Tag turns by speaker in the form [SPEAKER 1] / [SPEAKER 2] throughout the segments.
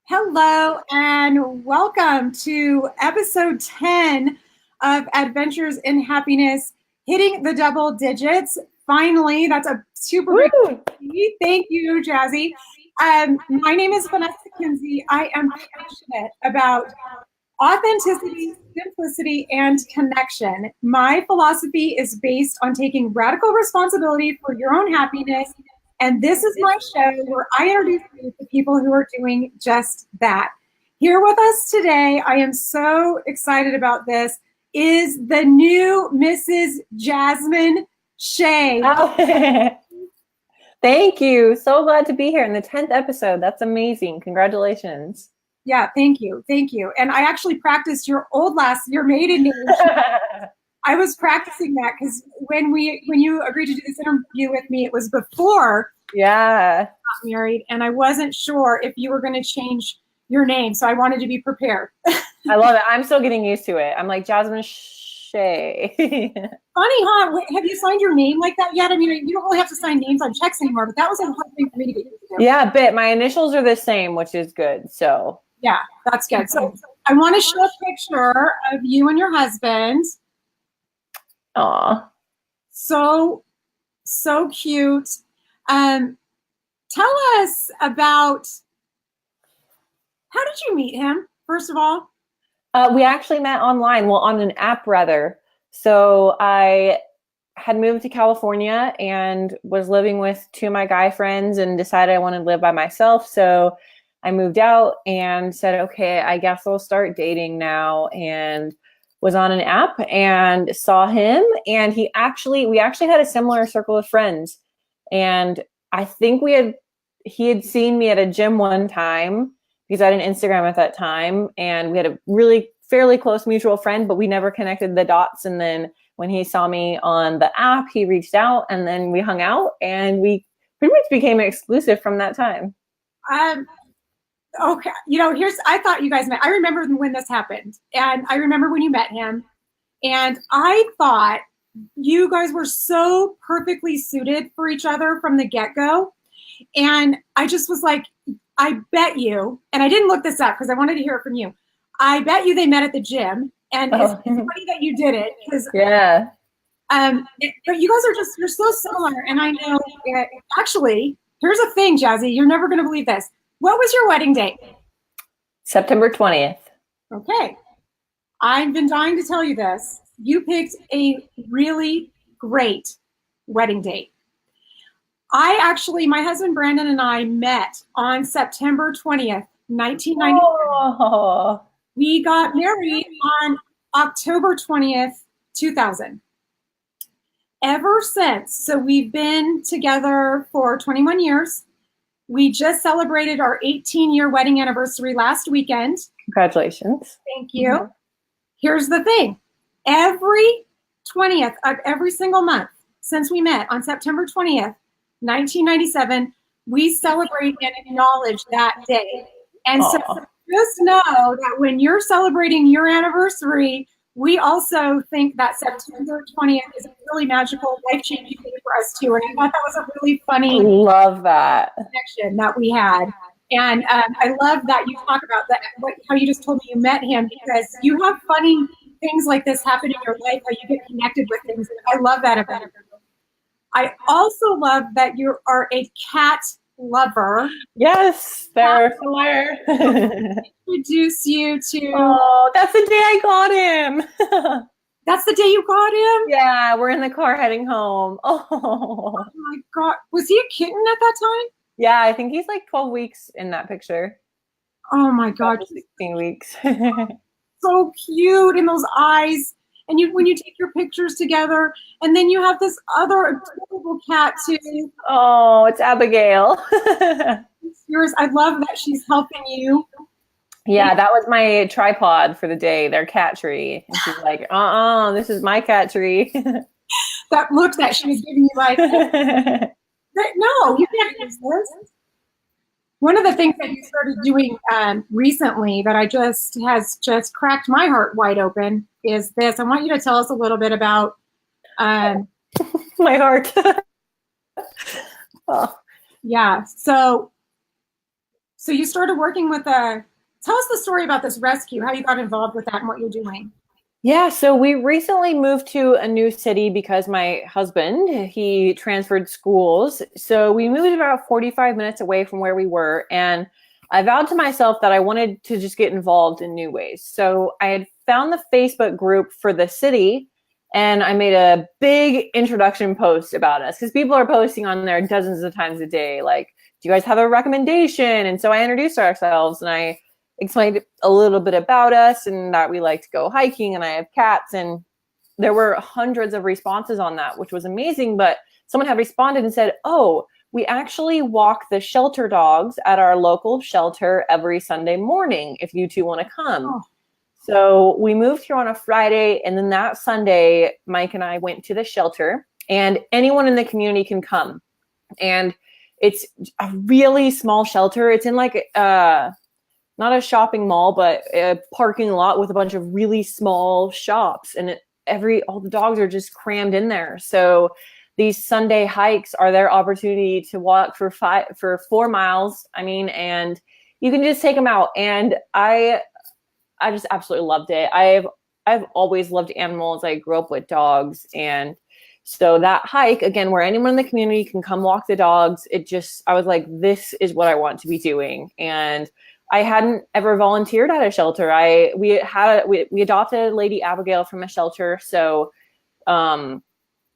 [SPEAKER 1] Hello and welcome to episode 10 of Adventures in Happiness, hitting the double digits. Finally, that's a super big thing. Thank you, Jazzy. My name is Vanessa Kinsey. I am passionate about authenticity, simplicity, and connection. My philosophy is based on taking radical responsibility for your own happiness. And this is my show where I introduce you to people who are doing just that. Here with us today, I am so excited about this, is the new Mrs. Jasmine Shea.
[SPEAKER 2] Oh. Thank you. So glad to be here in the 10th episode. That's amazing. Congratulations.
[SPEAKER 1] Yeah, thank you. Thank you. And I actually practiced your maiden name. I was practicing that because when you agreed to do this interview with me, it was before
[SPEAKER 2] I
[SPEAKER 1] got married, and I wasn't sure if you were going to change your name, so I wanted to be prepared.
[SPEAKER 2] I love it. I'm still getting used to it. I'm like Jasmine Shea.
[SPEAKER 1] Funny, huh? Have you signed your name like that yet? I mean, you don't really have to sign names on checks anymore, but that was a hard thing for me to get used to.
[SPEAKER 2] Yeah, a bit. My initials are the same, which is good. So
[SPEAKER 1] yeah, that's good. So I want to show a picture of you and your husband.
[SPEAKER 2] Aw.
[SPEAKER 1] So cute. Tell us about, how did you meet him, first of all?
[SPEAKER 2] We actually met online, well, on an app rather. So I had moved to California and was living with two of my guy friends and decided I wanted to live by myself. So I moved out and said, okay, I guess I'll start dating now, and was on an app and saw him, and we actually had a similar circle of friends. And I think he had seen me at a gym one time because I had an Instagram at that time, and we had a really fairly close mutual friend, but we never connected the dots. And then when he saw me on the app, he reached out, and then we hung out, and we pretty much became exclusive from that time.
[SPEAKER 1] Okay, I thought you guys met. I remember when this happened, and I remember when you met him, and I thought you guys were so perfectly suited for each other from the get-go. And I just was like, I bet you, and I didn't look this up because I wanted to hear it from you. I bet you they met at the gym, and it's funny that you did it because
[SPEAKER 2] yeah.
[SPEAKER 1] But you guys you're so similar, and I know actually, here's a thing, Jazzy, you're never going to believe this. What was your wedding date?
[SPEAKER 2] September 20th.
[SPEAKER 1] Okay. I've been dying to tell you this. You picked a really great wedding date. My husband Brandon and I met on September 20th, 1990.
[SPEAKER 2] Oh.
[SPEAKER 1] We got married on October 20th, 2000. Ever since, so we've been together for 21 years. We just celebrated our 18-year wedding anniversary last weekend.
[SPEAKER 2] Congratulations.
[SPEAKER 1] Thank you. Mm-hmm. Here's the thing. Every 20th of every single month since we met on September 20th, 1997, we celebrate and acknowledge that day. And so just know that when you're celebrating your anniversary, we also think that September 20th is a really magical, life-changing day for us too. And I thought that was a really funny,
[SPEAKER 2] love that
[SPEAKER 1] connection that we had. And I love that you talk about that, how you just told me you met him, because you have funny things like this happen in your life, how you get connected with things. And I love that about you. I also love that you are a cat lover.
[SPEAKER 2] Yes, they're somewhere.
[SPEAKER 1] Introduce you to.
[SPEAKER 2] Oh, that's the day I got him.
[SPEAKER 1] That's the day you got him?
[SPEAKER 2] Yeah, we're in the car heading home. Oh
[SPEAKER 1] my God. Was he a kitten at that time?
[SPEAKER 2] Yeah, I think he's like 12 weeks in that picture.
[SPEAKER 1] Oh my God.
[SPEAKER 2] 16 weeks.
[SPEAKER 1] So cute in those eyes. And when you take your pictures together, and then you have this other adorable cat too.
[SPEAKER 2] Oh, it's Abigail.
[SPEAKER 1] Yours. I love that she's helping you.
[SPEAKER 2] Yeah, that was my tripod for the day, their cat tree. And she's like, this is my cat tree.
[SPEAKER 1] That look that she was giving you, like, no, you can't use this. One of the things that you started doing recently that has just cracked my heart wide open is this. I want you to tell us a little bit about
[SPEAKER 2] my heart.
[SPEAKER 1] Oh. Yeah. So So you started working with tell us the story about this rescue, how you got involved with that and what you're doing.
[SPEAKER 2] Yeah, so we recently moved to a new city because my husband, he transferred schools. So we moved about 45 minutes away from where we were. And I vowed to myself that I wanted to just get involved in new ways. So I had found the Facebook group for the city and I made a big introduction post about us because people are posting on there dozens of times a day. Like, do you guys have a recommendation? And so I introduced ourselves and I explained a little bit about us and that we like to go hiking and I have cats. And there were hundreds of responses on that, which was amazing. But someone had responded and said, oh, we actually walk the shelter dogs at our local shelter every Sunday morning if you two want to come. Oh. So we moved here on a Friday. And then that Sunday, Mike and I went to the shelter and anyone in the community can come. And it's a really small shelter. It's in like not a shopping mall, but a parking lot with a bunch of really small shops. And all the dogs are just crammed in there. So these Sunday hikes are their opportunity to walk for 4 miles. And you can just take them out. And I just absolutely loved it. I've always loved animals. I grew up with dogs. And so that hike, again, where anyone in the community can come walk the dogs, I was like, this is what I want to be doing. And I hadn't ever volunteered at a shelter. We adopted Lady Abigail from a shelter. So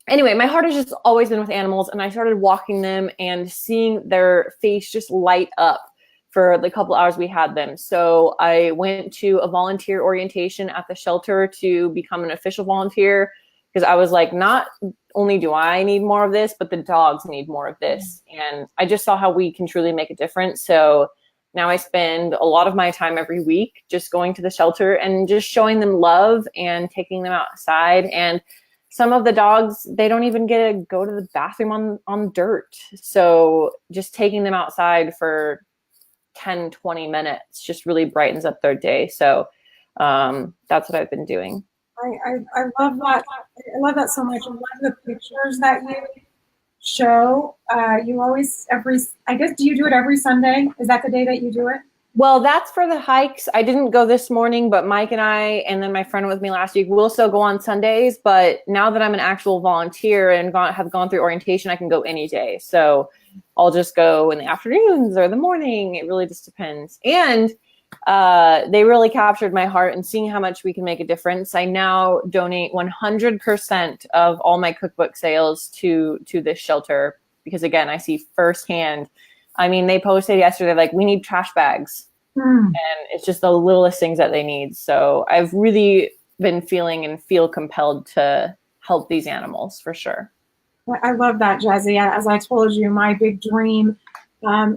[SPEAKER 2] anyway, my heart has just always been with animals, and I started walking them and seeing their face just light up for the couple hours we had them. So I went to a volunteer orientation at the shelter to become an official volunteer because I was like, not only do I need more of this, but the dogs need more of this. And I just saw how we can truly make a difference. So now I spend a lot of my time every week just going to the shelter and just showing them love and taking them outside. And some of the dogs, they don't even get to go to the bathroom on dirt. So just taking them outside for 10, 20 minutes just really brightens up their day. So that's what I've been doing.
[SPEAKER 1] I love that. I love that so much. I love the pictures that you show. You always, I guess, do you do it every Sunday? Is that the day that you do it?
[SPEAKER 2] Well, that's for the hikes. I didn't go this morning, but Mike and I, and then my friend with me last week, we'll still go on Sundays. But now that I'm an actual volunteer and have gone through orientation, I can go any day. So I'll just go in the afternoons or the morning. It really just depends. And they really captured my heart, and seeing how much we can make a difference. I now donate 100% of all my cookbook sales to this shelter because, again, I see firsthand. They posted yesterday, like, we need trash bags. And it's just the littlest things that they need. So I've really been feeling and feel compelled to help these animals for sure.
[SPEAKER 1] I love that, Jazzy. As I told you, my big dream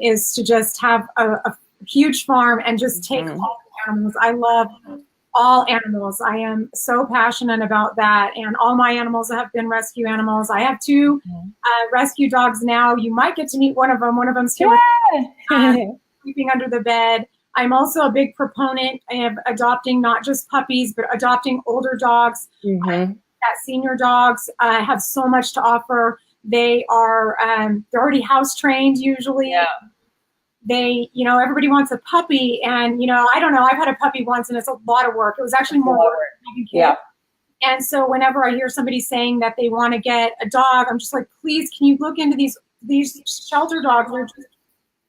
[SPEAKER 1] is to just have a huge farm and just take all the animals. I love all animals. I am so passionate about that. And all my animals have been rescue animals. I have 2 rescue dogs now. You might get to meet one of them. One of them's here sleeping under the bed. I'm also a big proponent of adopting not just puppies, but adopting older dogs. That senior dogs have so much to offer. They are they're already house trained usually. Yeah. Everybody wants a puppy, and I don't know. I've had a puppy once, and it's a lot of work. It was actually more work than having kids. Yeah. And so whenever I hear somebody saying that they want to get a dog, I'm just like, please, can you look into these shelter dogs?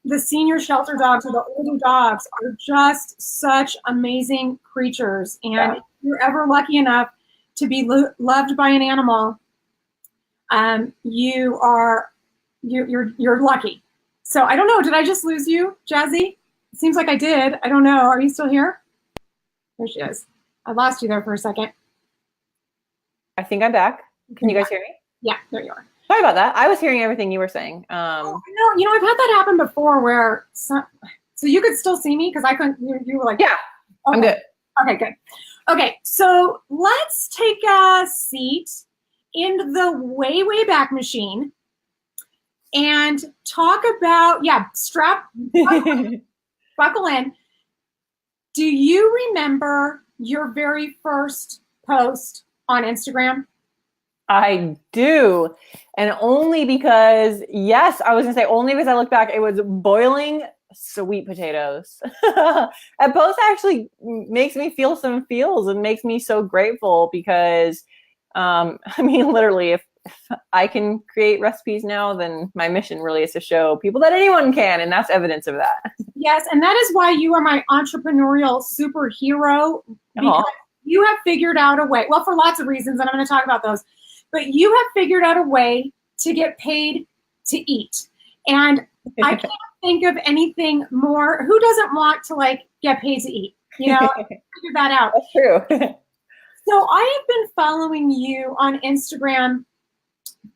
[SPEAKER 1] The senior shelter dogs or the older dogs are just such amazing creatures. And if you're ever lucky enough to be loved by an animal, you're lucky. So I don't know. Did I just lose you, Jazzy? It seems like I did. I don't know. Are you still here? There she is. I lost you there for a second.
[SPEAKER 2] I think I'm back. Can you guys hear me?
[SPEAKER 1] Yeah, there you are.
[SPEAKER 2] Sorry about that. I was hearing everything you were saying.
[SPEAKER 1] No, I've had that happen before where so you could still see me because I couldn't. You were like,
[SPEAKER 2] yeah, okay. I'm good.
[SPEAKER 1] Okay, good. Okay, so let's take a seat in the way back machine and talk about buckle in. Do you remember your very first post on Instagram?
[SPEAKER 2] I do. And only because, yes, I was going to say only because I look back, it was boiling sweet potatoes. And post actually makes me feel some feels and makes me so grateful because, I mean, literally, if I can create recipes now, then my mission really is to show people that anyone can, and that's evidence of that.
[SPEAKER 1] Yes, and that is why you are my entrepreneurial superhero, because you have figured out a way, well, for lots of reasons, and I'm going to talk about those, but you have figured out a way to get paid to eat. And I can't think of anything more. Who doesn't want to like get paid to eat? You know, figure that out.
[SPEAKER 2] That's true.
[SPEAKER 1] So I have been following you on Instagram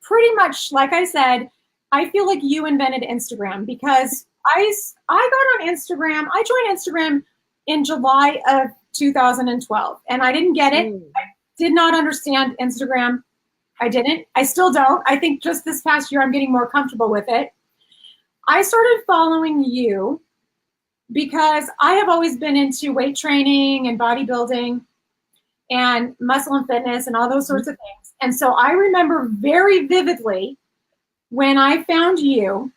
[SPEAKER 1] pretty much, like I said, I feel like you invented Instagram because I got on Instagram. I joined Instagram in July of 2012, and I didn't get it. I did not understand Instagram. I didn't. I still don't. I think just this past year I'm getting more comfortable with it. I started following you because I have always been into weight training and bodybuilding and muscle and fitness and all those sorts of things. And so I remember very vividly when I found you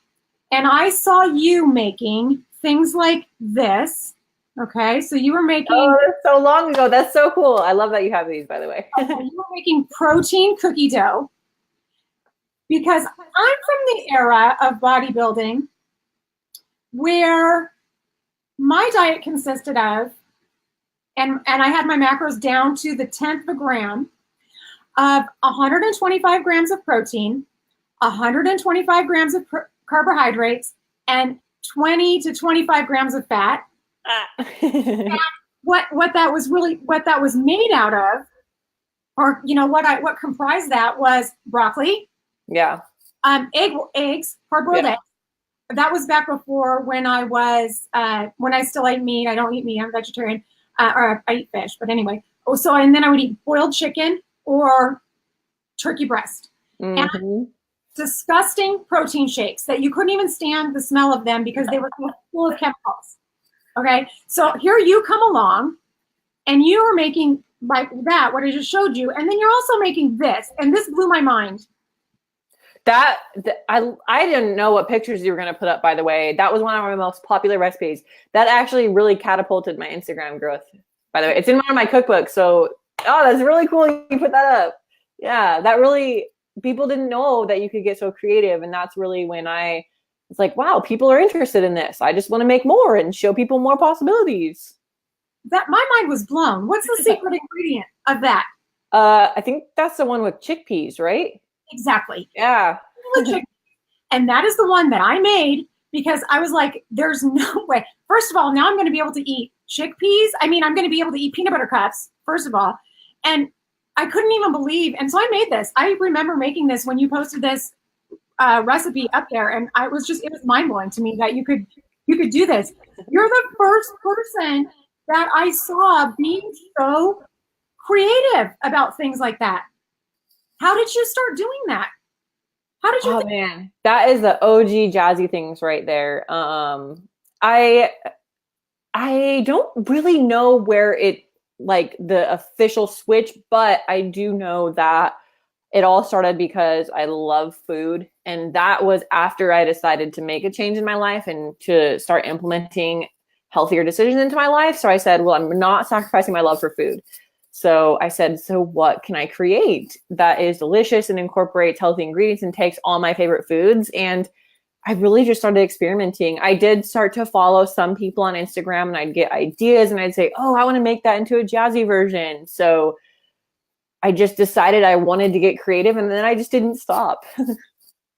[SPEAKER 1] and I saw you making things like this. Okay, so you were making...
[SPEAKER 2] Oh, that's so long ago. That's so cool. I love that you have these, by the way.
[SPEAKER 1] You were making protein cookie dough because I'm from the era of bodybuilding where my diet consisted of, and I had my macros down to the 10th of a gram, of 125 grams of protein, 125 grams of carbohydrates, and 20 to 25 grams of fat. And what that was made out of, or you know what comprised that was broccoli, eggs, hard-boiled eggs. That was back before when I still ate meat. I don't eat meat. I'm vegetarian, or I eat fish. But anyway, and then I would eat boiled chicken or turkey breast. And disgusting protein shakes that you couldn't even stand the smell of them because they were full of chemicals. Okay, so here you come along, and you are making like that, what I just showed you, and then you're also making this, and this blew my mind.
[SPEAKER 2] I didn't know what pictures you were going to put up, by the way. That was one of my most popular recipes. That actually really catapulted my Instagram growth, by the way. It's in one of my cookbooks, so, that's really cool you put that up. Yeah, that really, people didn't know that you could get so creative, and that's really when it's like, wow, people are interested in this. I just want to make more and show people more possibilities.
[SPEAKER 1] That my mind was blown. What's the secret ingredient of that?
[SPEAKER 2] I think that's the one with chickpeas, right?
[SPEAKER 1] Exactly.
[SPEAKER 2] Yeah.
[SPEAKER 1] And that is the one that I made because I was like, there's no way. First of all, now I'm going to be able to eat chickpeas. I mean, I'm going to be able to eat peanut butter cups, first of all. And I couldn't even believe. And so I made this. I remember making this when you posted this recipe up there, and it was mind blowing to me that you could do this. You're the first person that I saw being so creative about things like that. How did you start doing that? How did you?
[SPEAKER 2] Oh man, that is the OG jazzy things right there. I don't really know where it like the official switch, but I do know that it all started because I love food. And that was after I decided to make a change in my life and to start implementing healthier decisions into my life. So I said, well, I'm not sacrificing my love for food. So I said, so what can I create that is delicious and incorporates healthy ingredients and takes all my favorite foods? And I really just started experimenting. I did start to follow some people on Instagram, and I'd get ideas and I'd say, oh, I want to make that into a jazzy version. So I just decided I wanted to get creative, and then I just didn't stop.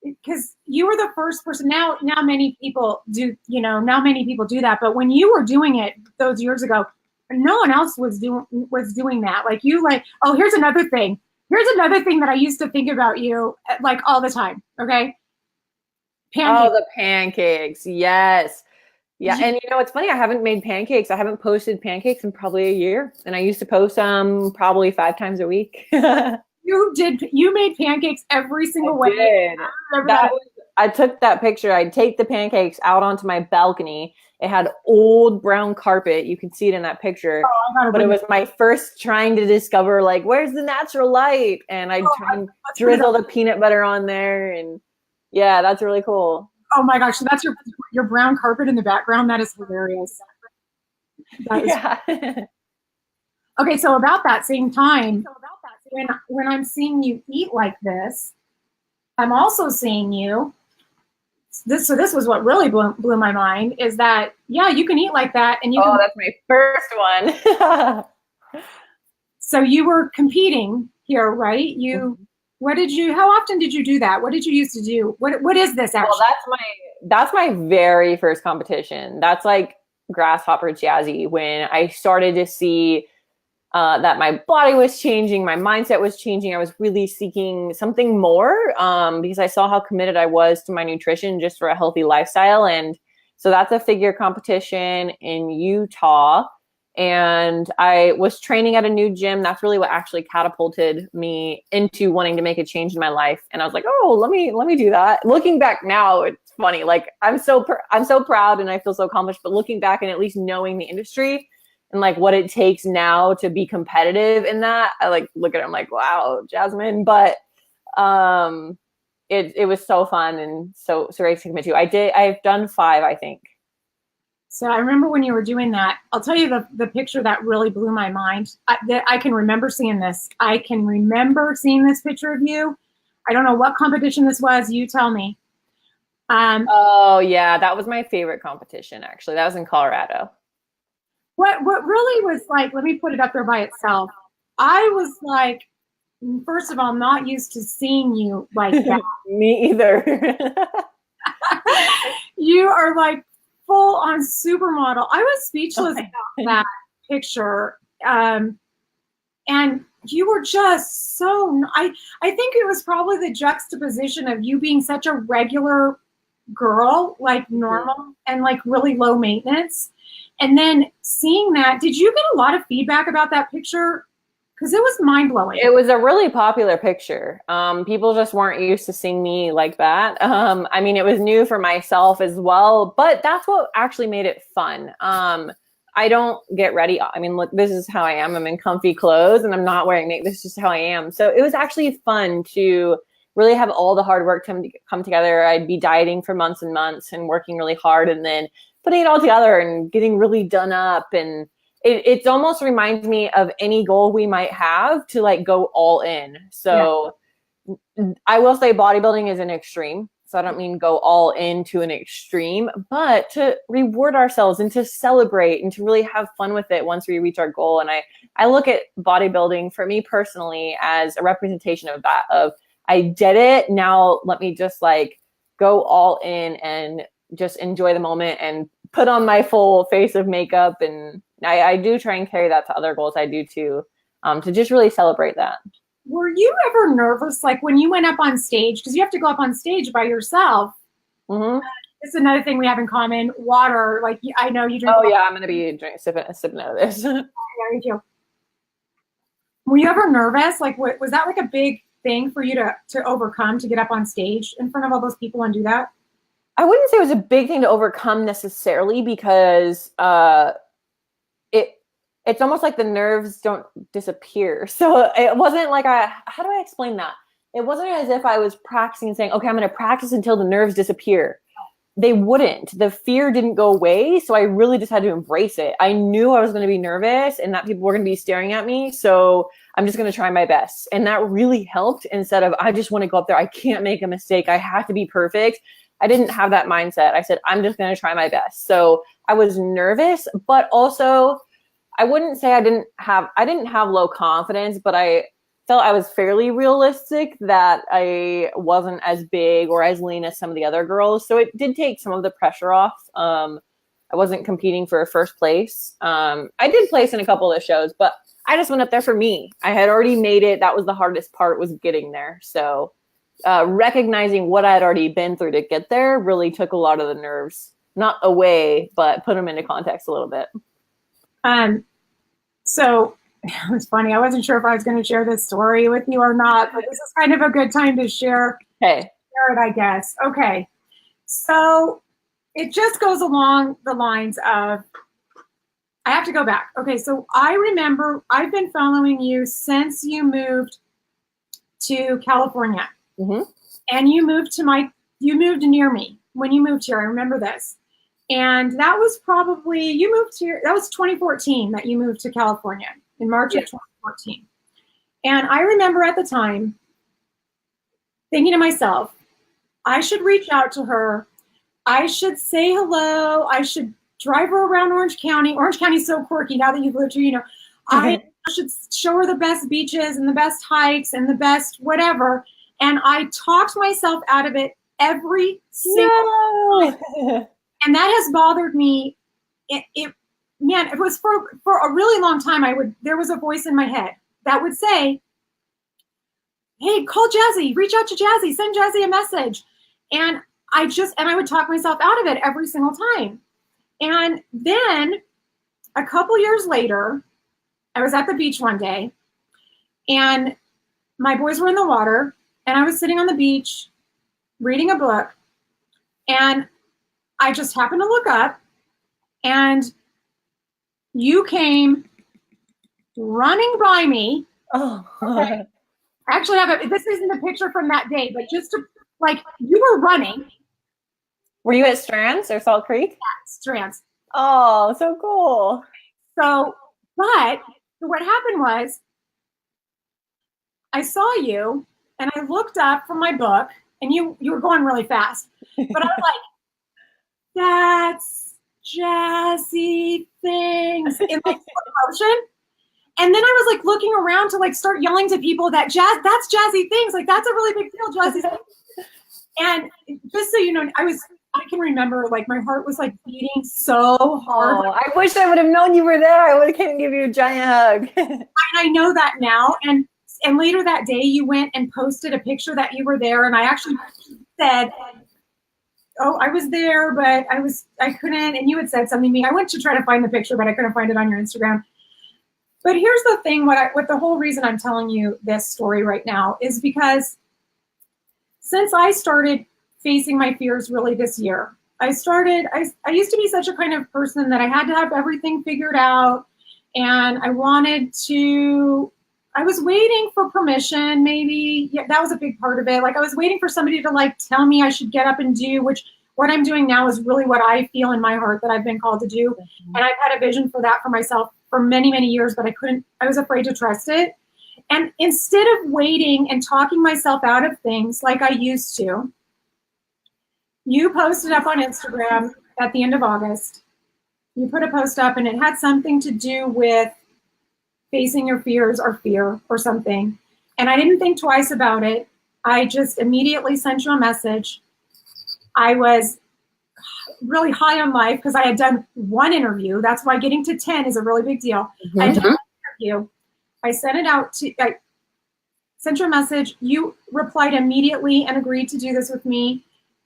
[SPEAKER 1] Because you were the first person. Now many people do, now many people do that. But when you were doing it those years ago, no one else was doing that. Like you, oh, here's another thing. Here's another thing that I used to think about you like all the time. Okay.
[SPEAKER 2] Pancakes. Oh, the pancakes. Yes. Yeah. And it's funny. I haven't made pancakes. I haven't posted pancakes in probably a year. And I used to post them probably 5 times a week.
[SPEAKER 1] You made pancakes every single way.
[SPEAKER 2] I took that picture. I'd take the pancakes out onto my balcony. It had old brown carpet. You can see it in that picture. But it was my first trying to discover, like, where's the natural light? And I'd try and drizzle the peanut butter on there. And yeah, that's really cool.
[SPEAKER 1] Oh my gosh, so that's your brown carpet in the background. That is hilarious. That is,
[SPEAKER 2] Yeah.
[SPEAKER 1] okay, so about that same time, when I'm seeing you eat like this, I'm also seeing you. This was what really blew my mind is that yeah, you can eat like that, and you
[SPEAKER 2] Oh,
[SPEAKER 1] can.
[SPEAKER 2] that's my first one.
[SPEAKER 1] So you were competing here, right? What did you? How often did you do that? What did you used to do? What is this
[SPEAKER 2] Well,
[SPEAKER 1] actually?
[SPEAKER 2] that's my very first competition. That's like grasshopper jazzy when I started to see that my body was changing, my mindset was changing. I was really seeking something more because I saw how committed I was to my nutrition just for a healthy lifestyle. And so that's a figure competition in Utah. And I was training at a new gym. That's really what actually catapulted me into wanting to make a change in my life. And I was like, oh, let me do that. Looking back now, it's funny. Like I'm so proud and I feel so accomplished. But looking back and at least knowing the industry, and like what it takes now to be competitive in that, I like look at it, I'm like, wow, Jasmine. But it was so fun and so great to commit to. I've done 5, I think.
[SPEAKER 1] So I remember when you were doing that. I'll tell you the picture that really blew my mind. I can remember seeing this. I can remember seeing this picture of you. I don't know what competition this was. You tell me.
[SPEAKER 2] Oh yeah, that was my favorite competition actually. That was in Colorado.
[SPEAKER 1] What really was like, let me put it up there by itself. I was like, first of all, not used to seeing you like that.
[SPEAKER 2] Me either.
[SPEAKER 1] You are like full on supermodel. I was speechless about that picture. And you were just so, I think it was probably the juxtaposition of you being such a regular girl, like normal and like really low maintenance. And then seeing that, did you get a lot of feedback about that picture? Because it was mind blowing.
[SPEAKER 2] It was a really popular picture. People just weren't used to seeing me like that. I mean, it was new for myself as well, but that's what actually made it fun. I don't get ready. I mean, look, this is how I am. I'm in comfy clothes and I'm not wearing makeup. This is just how I am. So it was actually fun to really have all the hard work come together. I'd be dieting for months and months and working really hard and then putting it all together and getting really done up. And it almost reminds me of any goal we might have to like go all in. So yeah. I will say bodybuilding is an extreme. So I don't mean go all into an extreme, but to reward ourselves and to celebrate and to really have fun with it once we reach our goal. And I look at bodybuilding for me personally as a representation of that, of I did it. Now let me just like go all in and just enjoy the moment and put on my full face of makeup. And I do try and carry that to other goals I do too, to just really celebrate that.
[SPEAKER 1] Were you ever nervous, like when you went up on stage, because you have to go up on stage by yourself?
[SPEAKER 2] Mm-hmm.
[SPEAKER 1] It's another thing we have in common. Water, like I know you drink.
[SPEAKER 2] Oh yeah, I'm gonna be sipping out of this.
[SPEAKER 1] Yeah, me too. Were you ever nervous? Like, was that like a big thing for you to overcome to get up on stage in front of all those people and do that?
[SPEAKER 2] I wouldn't say it was a big thing to overcome necessarily because it's almost like the nerves don't disappear. So it wasn't like how do I explain that? It wasn't as if I was practicing and saying, okay, I'm going to practice until the nerves disappear. They wouldn't. The fear didn't go away. So I really just had to embrace it. I knew I was going to be nervous and that people were going to be staring at me. So I'm just going to try my best. And that really helped instead of, I just want to go up there. I can't make a mistake. I have to be perfect. I didn't have that mindset. I said, I'm just going to try my best. So I was nervous, but also I wouldn't say I didn't have low confidence, but I felt I was fairly realistic that I wasn't as big or as lean as some of the other girls. So it did take some of the pressure off. I wasn't competing for a first place. I did place in a couple of the shows, but I just went up there for me. I had already made it. That was the hardest part, was getting there. So recognizing what I had already been through to get there really took a lot of the nerves, not away, but put them into context a little bit.
[SPEAKER 1] So it was funny. I wasn't sure if I was going to share this story with you or not, but this is kind of a good time to share it, I guess. Okay. So it just goes along the lines of, I have to go back. Okay. So I remember I've been following you since you moved to California.
[SPEAKER 2] Mm-hmm.
[SPEAKER 1] And you moved near me. when you moved here. I remember this. And that was probably, you moved here, that was 2014 that you moved to California, in March of 2014. And I remember at the time thinking to myself, I should reach out to her. I should say hello. I should drive her around Orange County. Orange County's so quirky now that you've lived here, you know. I should show her the best beaches and the best hikes and the best whatever. And I talked myself out of it every single time. And that has bothered me. It was for a really long time. There was a voice in my head that would say, hey, call Jazzy, reach out to Jazzy, send Jazzy a message. And I would talk myself out of it every single time. And then a couple years later, I was at the beach one day and my boys were in the water and I was sitting on the beach reading a book, and I just happened to look up and you came running by me.
[SPEAKER 2] Oh.
[SPEAKER 1] Okay. I actually this isn't a picture from that day, but just to, like, you were running.
[SPEAKER 2] Were you at Strands or Salt Creek?
[SPEAKER 1] Yeah, Strands.
[SPEAKER 2] Oh, so cool.
[SPEAKER 1] So, but what happened was I saw you and I looked up from my book and you were going really fast, but I was like, that's Jazzy Things in like slow motion. And then I was like looking around to like start yelling to people that that's Jazzy Things. Like, that's a really big deal, Jazzy Things. And just so you know, I can remember, like, my heart was like beating so hard.
[SPEAKER 2] Oh, I wish I would have known you were there. I would have came and give you a giant hug.
[SPEAKER 1] And I know that now. And later that day, you went and posted a picture that you were there. And I actually said, oh, I was there, but I couldn't. And you had said something to me. I went to try to find the picture, but I couldn't find it on your Instagram. But here's the thing, what the whole reason I'm telling you this story right now is because since I started facing my fears really this year, I used to be such a kind of person that I had to have everything figured out, and I was waiting for permission, maybe. Yeah, that was a big part of it. Like, I was waiting for somebody to like tell me I should get up and do, which what I'm doing now is really what I feel in my heart that I've been called to do. Mm-hmm. And I've had a vision for that for myself for many, many years, but I was afraid to trust it. And instead of waiting and talking myself out of things like I used to, you posted up on Instagram at the end of August. You put a post up and it had something to do with facing your fears or fear or something. And I didn't think twice about it. I just immediately sent you a message. I was really high on life because I had done one interview. That's why getting to 10 is a really big deal. Mm-hmm. I did one interview. I sent it out I sent you a message. You replied immediately and agreed to do this with me.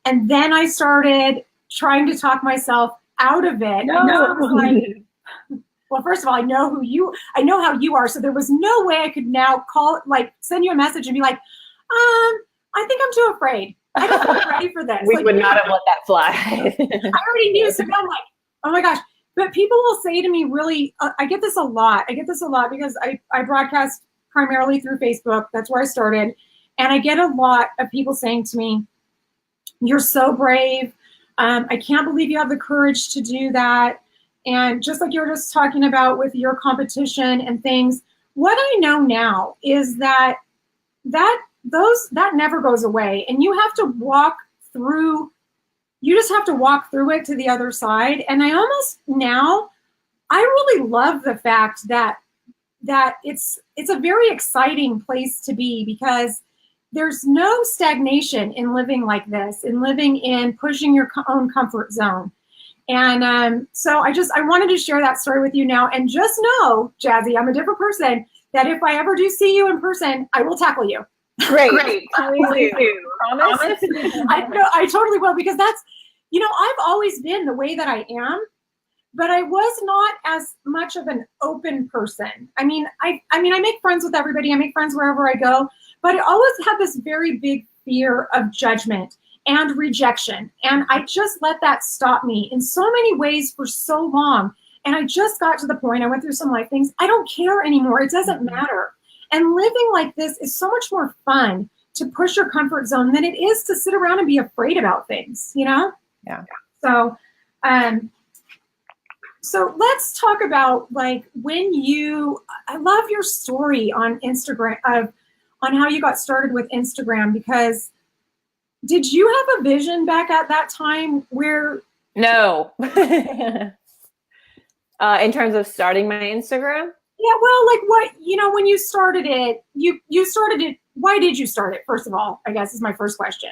[SPEAKER 1] And then I started trying to talk myself out of it. No. I was like, well, first of all, I know how you are. So there was no way I could now send you a message and be like, I think I'm too afraid. I don't think I'm ready for this.
[SPEAKER 2] We would not have let that fly.
[SPEAKER 1] I already knew. So I'm like, oh my gosh. But people will say to me, really, I get this a lot. I get this a lot because I broadcast primarily through Facebook. That's where I started. And I get a lot of people saying to me, you're so brave. I can't believe you have the courage to do that. And just like you were just talking about with your competition and things, what I know now is that never goes away. And you just have to walk through it to the other side. And I really love the fact that it's a very exciting place to be, because there's no stagnation in living like this, in living in pushing your own comfort zone. And so I wanted to share that story with you now. And just know, Jazzy, I'm a different person, that if I ever do see you in person, I will tackle you.
[SPEAKER 2] Great. Please do. Promise?
[SPEAKER 1] I totally will, because that's, I've always been the way that I am, but I was not as much of an open person. I mean, I make friends with everybody. I make friends wherever I go, but I always had this very big fear of judgment and rejection. And I just let that stop me in so many ways for so long. And I just got to the point, I went through some life things. I don't care anymore. It doesn't matter. And living like this is so much more fun to push your comfort zone than it is to sit around and be afraid about things, you know?
[SPEAKER 2] Yeah.
[SPEAKER 1] So, so let's talk about like I love your story on Instagram on how you got started with Instagram, because did you have a vision back at that time where?
[SPEAKER 2] No. In terms of starting my Instagram?
[SPEAKER 1] Yeah, well, like what, when you started it, you started it, why did you start it, first of all, I guess is my first question.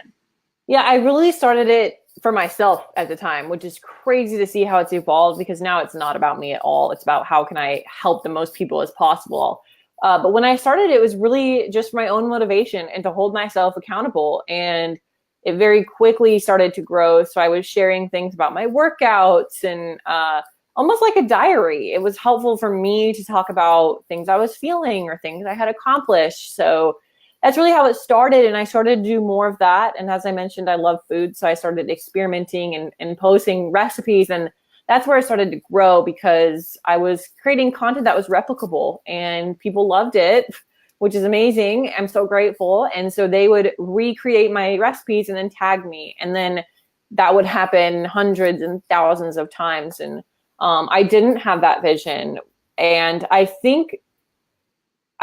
[SPEAKER 2] Yeah, I really started it for myself at the time, which is crazy to see how it's evolved, because now it's not about me at all. It's about how can I help the most people as possible. But when I started, it was really just my own motivation and to hold myself accountable. And it very quickly started to grow. So I was sharing things about my workouts and almost like a diary. It was helpful for me to talk about things I was feeling or things I had accomplished. So that's really how it started. And I started to do more of that. And as I mentioned, I love food. So I started experimenting and posting recipes. And that's where I started to grow, because I was creating content that was replicable and people loved it, which is amazing. I'm so grateful. And so they would recreate my recipes and then tag me. And then that would happen hundreds and thousands of times. And I didn't have that vision. And I think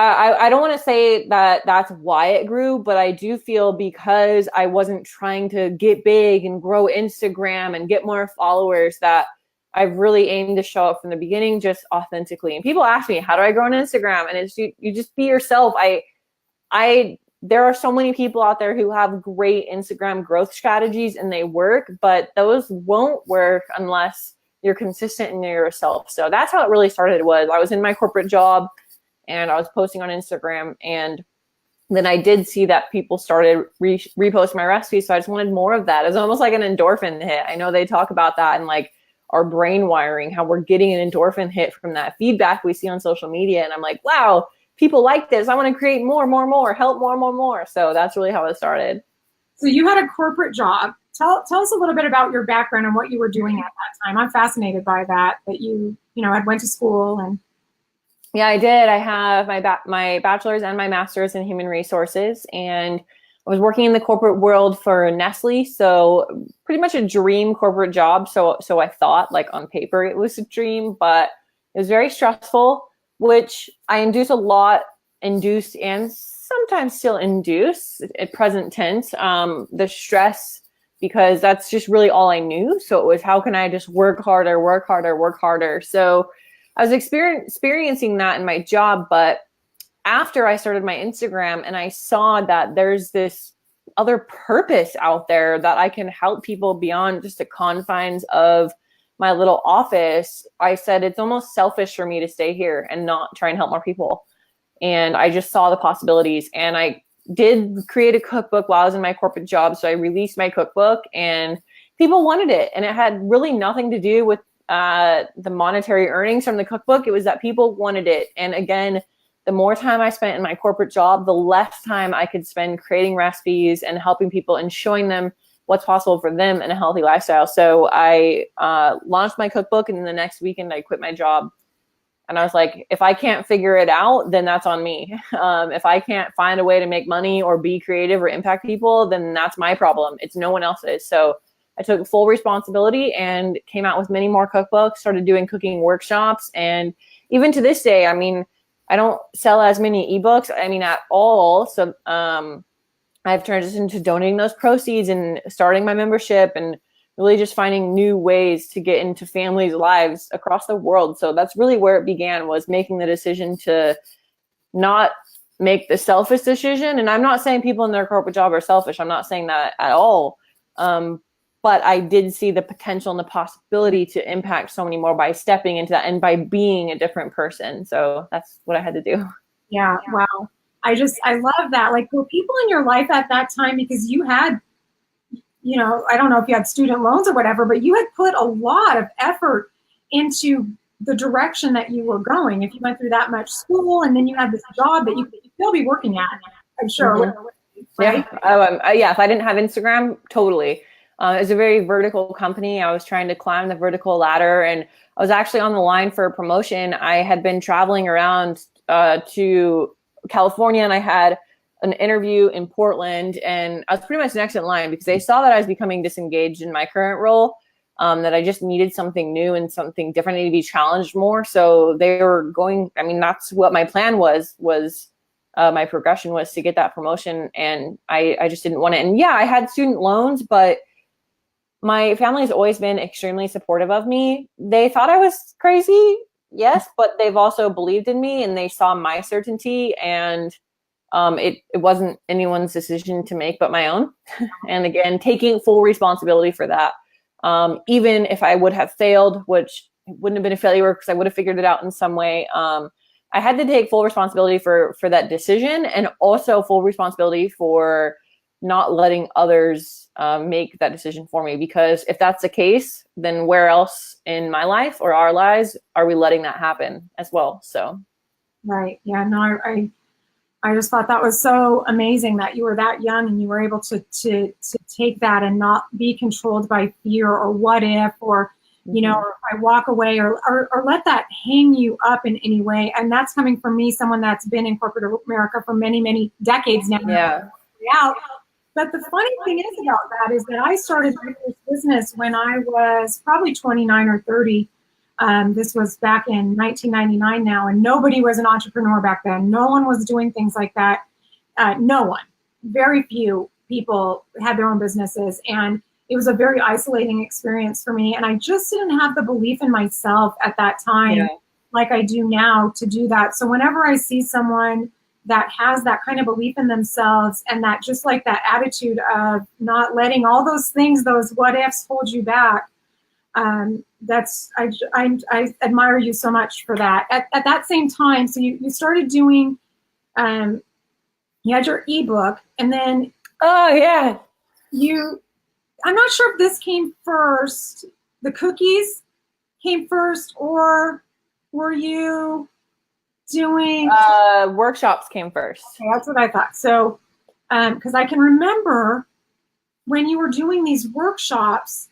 [SPEAKER 2] I don't want to say that that's why it grew, but I do feel because I wasn't trying to get big and grow Instagram and get more followers, that I've really aimed to show up from the beginning just authentically. And people ask me, how do I grow on Instagram? And it's you just be yourself. There are so many people out there who have great Instagram growth strategies and they work, but those won't work unless you're consistent and you're yourself. So that's how it really started. I was in my corporate job and I was posting on Instagram, and then I did see that people started repost my recipes. So I just wanted more of that. It's almost like an endorphin hit. I know they talk about that and like our brain wiring, how we're getting an endorphin hit from that feedback we see on social media. And I'm like, wow, people like this. I want to create more, help more. So that's really how it started.
[SPEAKER 1] So you had a corporate job. Tell us a little bit about your background and what you were doing at that time. I'm fascinated by that you had went to school. And
[SPEAKER 2] yeah, I did. I have my bachelor's and my master's in human resources, and I was working in the corporate world for Nestle. So pretty much a dream corporate job. So I thought, like on paper, it was a dream, but it was very stressful, which I induced and sometimes still induce at present tense, the stress, because that's just really all I knew. So it was, how can I just work harder? So I was experiencing that in my job, but after I started my Instagram and I saw that there's this other purpose out there, that I can help people beyond just the confines of my little office, I said it's almost selfish for me to stay here and not try and help more people. And I just saw the possibilities, and I did create a cookbook while I was in my corporate job. So I released my cookbook and people wanted it, and it had really nothing to do with the monetary earnings from the cookbook. It was that people wanted it. And again, the more time I spent in my corporate job, the less time I could spend creating recipes and helping people and showing them what's possible for them in a healthy lifestyle. So I launched my cookbook, and then the next weekend I quit my job. And I was like, if I can't figure it out, then that's on me. If I can't find a way to make money or be creative or impact people, then that's my problem. It's no one else's. So I took full responsibility and came out with many more cookbooks, started doing cooking workshops. And even to this day, I mean, I don't sell as many ebooks, at all. So I've transitioned to donating those proceeds and starting my membership and really just finding new ways to get into families' lives across the world. So that's really where it began, was making the decision to not make the selfish decision. And I'm not saying people in their corporate job are selfish. I'm not saying that at all. But I did see the potential and the possibility to impact so many more by stepping into that and by being a different person. So that's what I had to do.
[SPEAKER 1] Yeah. Wow. I love that. Like, were people in your life at that time, because you had, I don't know if you had student loans or whatever, but you had put a lot of effort into the direction that you were going. If you went through that much school and then you had this job that you could still be working at, I'm sure.
[SPEAKER 2] Mm-hmm. Right? Yeah. If I didn't have Instagram, totally. It was a very vertical company. I was trying to climb the vertical ladder, and I was actually on the line for a promotion. I had been traveling around to California, and I had an interview in Portland, and I was pretty much next in line because they saw that I was becoming disengaged in my current role, that I just needed something new and something different. I needed to be challenged more. So they were going, I mean, that's what my plan was my progression was to get that promotion, and I just didn't want it. And yeah, I had student loans, but my family has always been extremely supportive of me. They thought I was crazy, yes, but they've also believed in me, and they saw my certainty, and it wasn't anyone's decision to make but my own. And again, taking full responsibility for that. Even if I would have failed, which wouldn't have been a failure because I would have figured it out in some way. I had to take full responsibility for that decision, and also full responsibility for not letting others make that decision for me. Because if that's the case, then where else in my life or our lives are we letting that happen as well? So,
[SPEAKER 1] right. Yeah. No, I just thought that was so amazing that you were that young and you were able to take that and not be controlled by fear or what if, or, you know, or if I walk away or let that hang you up in any way. And that's coming from me, someone that's been in corporate America for many, many decades now.
[SPEAKER 2] Yeah.
[SPEAKER 1] Out. But the funny thing is about that is that I started this business when I was probably 29 or 30. This was back in 1999 now, and nobody was an entrepreneur back then. No one was doing things like that. No one. Very few people had their own businesses, and it was a very isolating experience for me. And I just didn't have the belief in myself at that time, like I do now, to do that. So whenever I see someone that has that kind of belief in themselves and that just like that attitude of not letting all those things, those what ifs hold you back, that's I admire you so much for that. At that same time, so you started doing, you had your ebook, and then I'm not sure if this came first, the cookies came first, or were you doing
[SPEAKER 2] workshops came first?
[SPEAKER 1] Okay, that's what I thought. So because I can remember when you were doing these workshops.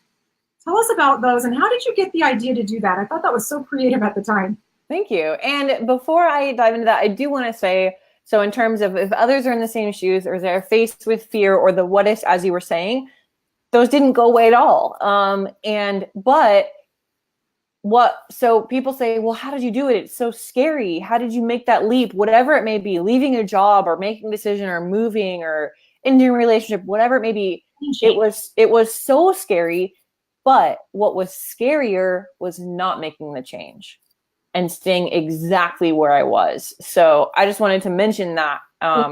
[SPEAKER 1] Tell us about those, and how did you get the idea to do that? I thought that was so creative at the time.
[SPEAKER 2] Thank you. And before I dive into that, I do want to say, so in terms of if others are in the same shoes or they're faced with fear or the what ifs, as you were saying, those didn't go away at all. So people say, well, how did you do it? It's so scary. How did you make that leap? Whatever it may be, leaving a job or making a decision or moving or ending a relationship, whatever it may be, it was so scary. But what was scarier was not making the change and staying exactly where I was. So I just wanted to mention that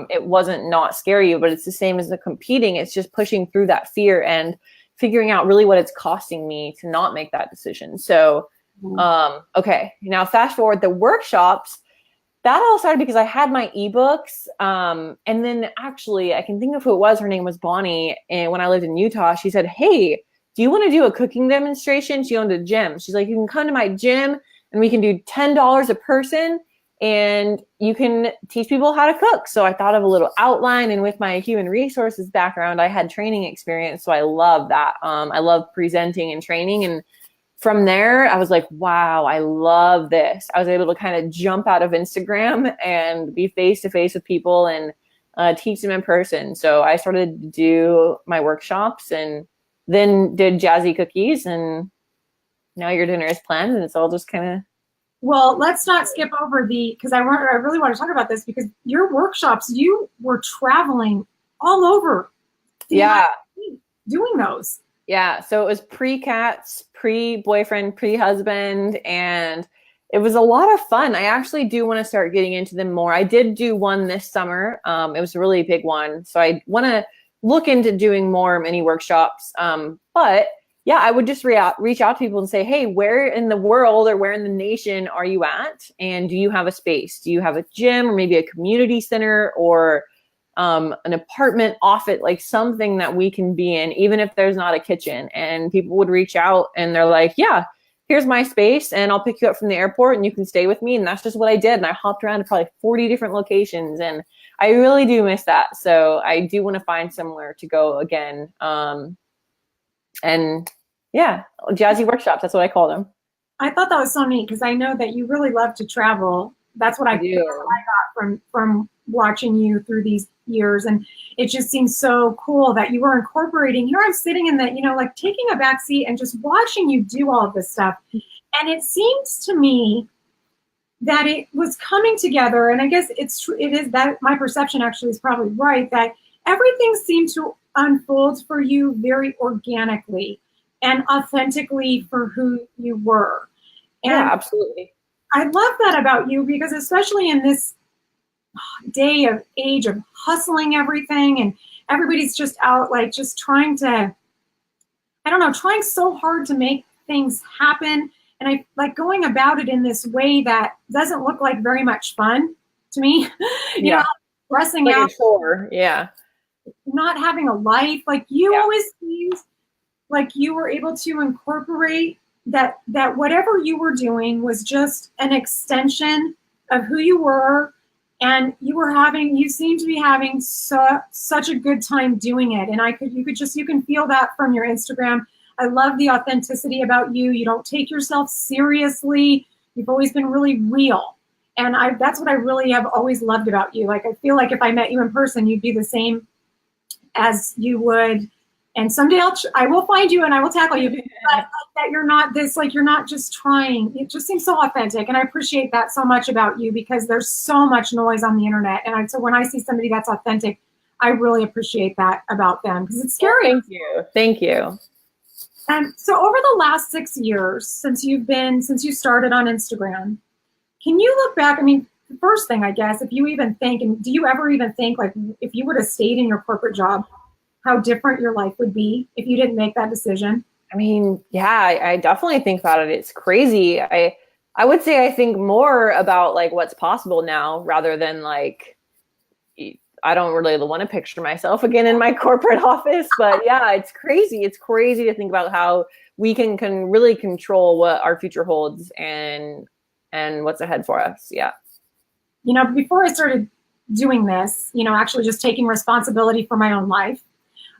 [SPEAKER 2] it wasn't not scary, but it's the same as the competing. It's just pushing through that fear and figuring out really what it's costing me to not make that decision. So, okay, now fast forward the workshops. That all started because I had my ebooks. And then actually, I can think of who it was. Her name was Bonnie. And when I lived in Utah, she said, hey, do you want to do a cooking demonstration? She owned a gym. She's like, you can come to my gym and we can do $10 a person and you can teach people how to cook. So I thought of a little outline, and with my human resources background, I had training experience. So I love that. I love presenting and training. And from there, I was like, wow, I love this. I was able to kind of jump out of Instagram and be face to face with people and teach them in person. So I started to do my workshops and then did Jazzy Cookies, and now your dinner is planned, and it's all just kind of.
[SPEAKER 1] Well, let's not skip over because I really want to talk about this, because your workshops, you were traveling all over. Doing those.
[SPEAKER 2] Yeah. So it was pre-cats, pre-boyfriend, pre-husband, and it was a lot of fun. I actually do want to start getting into them more. I did do one this summer. It was a really big one. So I want to look into doing more mini workshops. But yeah, I would just reach out to people and say, hey, where in the world or where in the nation are you at? And do you have a space? Do you have a gym or maybe a community center or an apartment office, like something that we can be in, even if there's not a kitchen? And people would reach out and they're like, yeah, here's my space and I'll pick you up from the airport and you can stay with me. And that's just what I did. And I hopped around to probably 40 different locations, and I really do miss that. So I do want to find somewhere to go again. And yeah, Jazzy workshops, that's what I call them.
[SPEAKER 1] I thought that was so neat because I know that you really love to travel. That's what I got from watching you through these years. And it just seems so cool that you were incorporating. Here I'm sitting in the, like taking a back seat and just watching you do all of this stuff. And it seems to me that it was coming together. And I guess it is that my perception actually is probably right, that everything seemed to unfold for you very organically and authentically for who you were. And
[SPEAKER 2] yeah, absolutely.
[SPEAKER 1] I love that about you, because especially in this age of hustling everything, and everybody's just out like just trying so hard to make things happen. And I like going about it in this way that doesn't look like very much fun to me. you know, stressing
[SPEAKER 2] like
[SPEAKER 1] out,
[SPEAKER 2] sure. Yeah,
[SPEAKER 1] not having a life. Like you always seemed like you were able to incorporate that whatever you were doing was just an extension of who you were, and you seemed to be having such a good time doing it. And you can feel that from your Instagram. I love the authenticity about you. You don't take yourself seriously. You've always been really real. And that's what I really have always loved about you. Like, I feel like if I met you in person, you'd be the same as you would. And someday I will find you and I will tackle you. But that you're not this, like, you're not just trying. It just seems so authentic. And I appreciate that so much about you, because there's so much noise on the internet. And so when I see somebody that's authentic, I really appreciate that about them, because it's scary.
[SPEAKER 2] Thank you. Thank you.
[SPEAKER 1] So over the last 6 years, since you started on Instagram, can you look back? I mean, the first thing, I guess, if you even think, and do you ever even think, like, if you would have stayed in your corporate job, how different your life would be if you didn't make that decision?
[SPEAKER 2] I mean, yeah, I definitely think about it. It's crazy. I would say I think more about like what's possible now, rather than like, I don't really want to picture myself again in my corporate office. But yeah, it's crazy. It's crazy to think about how we can really control what our future holds and what's ahead for us. Yeah.
[SPEAKER 1] Before I started doing this, actually just taking responsibility for my own life,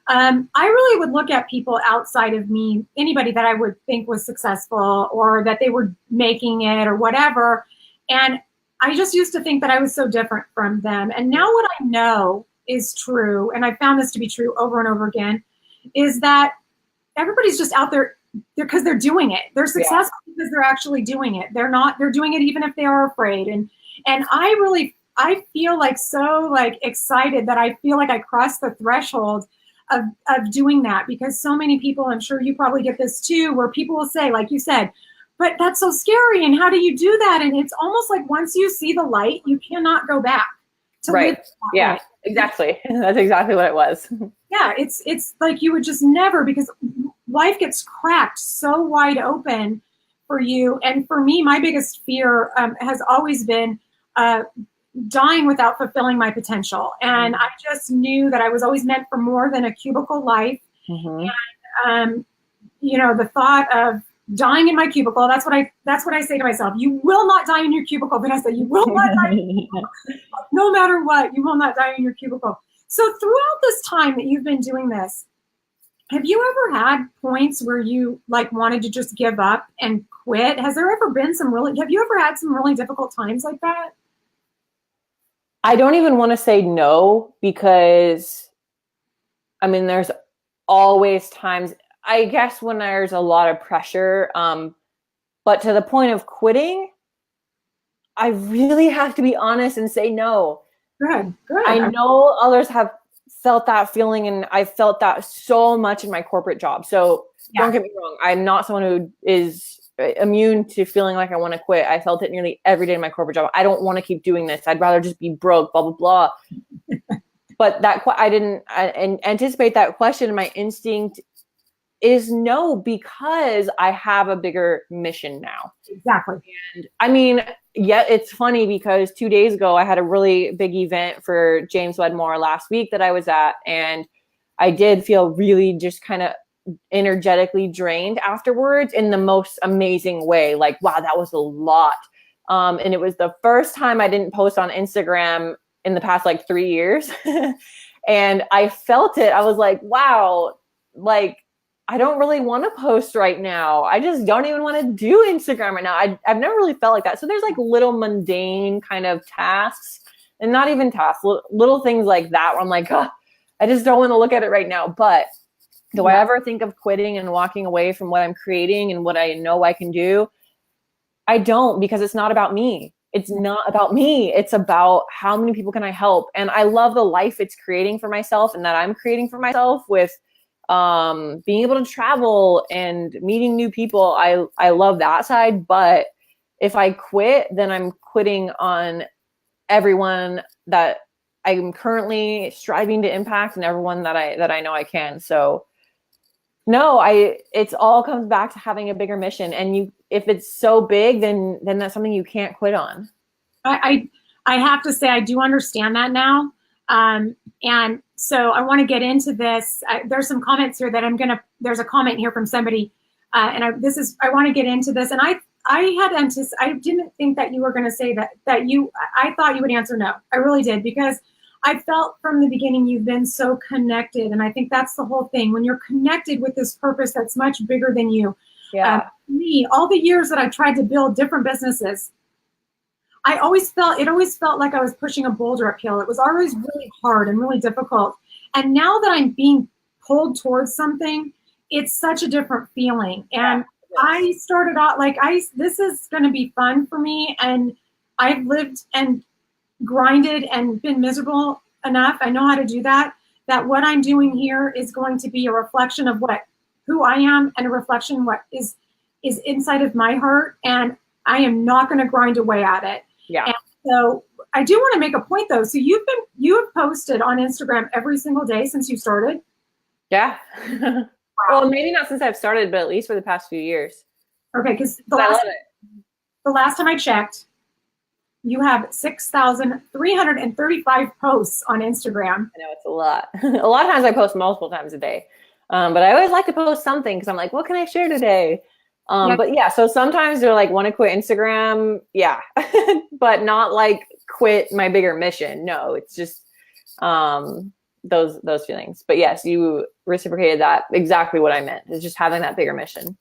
[SPEAKER 1] I really would look at people outside of me, anybody that I would think was successful or that they were making it or whatever. And I just used to think that I was so different from them. And now what I know is true, and I found this to be true over and over again, is that everybody's just out there because they're doing it. They're successful because they're actually doing it. They're doing it even if they are afraid. And I feel like so like excited that I feel like I crossed the threshold of doing that, because so many people, I'm sure you probably get this too, where people will say, like you said, but that's so scary, and how do you do that? And it's almost like once you see the light, you cannot go back to
[SPEAKER 2] right. Yeah, exactly. That's exactly what it was.
[SPEAKER 1] Yeah, it's like you would just never, because life gets cracked so wide open for you. And for me, my biggest fear has always been dying without fulfilling my potential. And I just knew that I was always meant for more than a cubicle life. Mm-hmm. And the thought of dying in my cubicle, that's what I say to myself. You will not die in your cubicle, Vanessa. You will not die in your cubicle. No matter what, you will not die in your cubicle. So throughout this time that you've been doing this, have you ever had points where you like wanted to just give up and quit? Have you ever had some really difficult times like that?
[SPEAKER 2] I don't even want to say no, because I mean, there's always times, I guess, when there's a lot of pressure. But to the point of quitting, I really have to be honest and say no.
[SPEAKER 1] Good.
[SPEAKER 2] I know others have felt that feeling, and I felt that so much in my corporate job. So don't get me wrong. I'm not someone who is immune to feeling like I want to quit. I felt it nearly every day in my corporate job. I don't want to keep doing this. I'd rather just be broke, blah, blah, blah. But I didn't anticipate that question. And my instinct is no, because I have a bigger mission now.
[SPEAKER 1] Exactly.
[SPEAKER 2] And I mean, it's funny because 2 days ago, I had a really big event for James Wedmore last week that I was at. And I did feel really just kind of energetically drained afterwards in the most amazing way. Like, wow, that was a lot. And it was the first time I didn't post on Instagram in the past like 3 years. And I felt it. I was like, wow, like I don't really want to post right now. I just don't even want to do Instagram right now. I've never really felt like that. So there's like little mundane kind of tasks, and not even tasks, little things like that where I'm like, oh, I just don't want to look at it right now. But do I ever think of quitting and walking away from what I'm creating and what I know I can do? I don't, because it's not about me. It's not about me. It's about how many people can I help. And I love the life it's creating for myself and that I'm creating for myself with being able to travel and meeting new people. I love that side. But if I quit, then I'm quitting on everyone that I'm currently striving to impact and everyone that I know I can. So no, it's all comes back to having a bigger mission. And if it's so big, then that's something you can't quit on.
[SPEAKER 1] I have to say, I do understand that now. And so I want to get into this. There's some comments here that there's a comment here from somebody. I want to get into this. And I didn't think that you were going to say I thought you would answer no. I really did, because I felt from the beginning you've been so connected. And I think that's the whole thing. When you're connected with this purpose that's much bigger than you.
[SPEAKER 2] Yeah.
[SPEAKER 1] Me, all the years that I tried to build different businesses, it always felt like I was pushing a boulder uphill. It was always really hard and really difficult. And now that I'm being pulled towards something, it's such a different feeling. And I started out this is going to be fun for me. And I've lived and grinded and been miserable enough. I know how to do that what I'm doing here is going to be a reflection of who I am, and a reflection of what is inside of my heart. And I am not going to grind away at it.
[SPEAKER 2] Yeah.
[SPEAKER 1] And so I do want to make a point though. So you have posted on Instagram every single day since you started?
[SPEAKER 2] Yeah. Wow. Well, maybe not since I've started, but at least for the past few years.
[SPEAKER 1] Okay, because the last time I checked, you have 6,335 posts on Instagram.
[SPEAKER 2] I know, it's a lot. A lot of times I post multiple times a day. But I always like to post something because I'm like, what can I share today? But yeah, so sometimes they're like, want to quit Instagram? Yeah. But not like quit my bigger mission. No, it's just those feelings. But yes, you reciprocated that. Exactly what I meant is just having that bigger mission.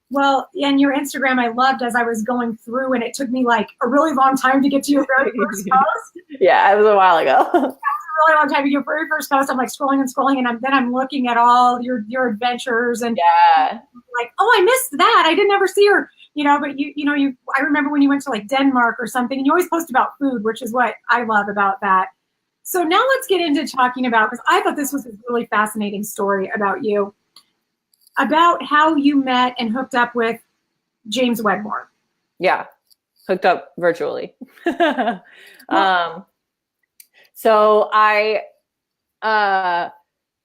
[SPEAKER 1] Well, and your Instagram I loved as I was going through, and it took me like a really long time to get to your very first post.
[SPEAKER 2] Yeah, it was a while ago.
[SPEAKER 1] That was a really long time to get your very first post. I'm like scrolling and scrolling, and then I'm looking at all your adventures, and like, oh, I missed that. I didn't ever see her, but I remember when you went to like Denmark or something, and you always post about food, which is what I love about that. So now let's get into talking about, because I thought this was a really fascinating story about you, about how you met and hooked up with James Wedmore.
[SPEAKER 2] Yeah, hooked up virtually. So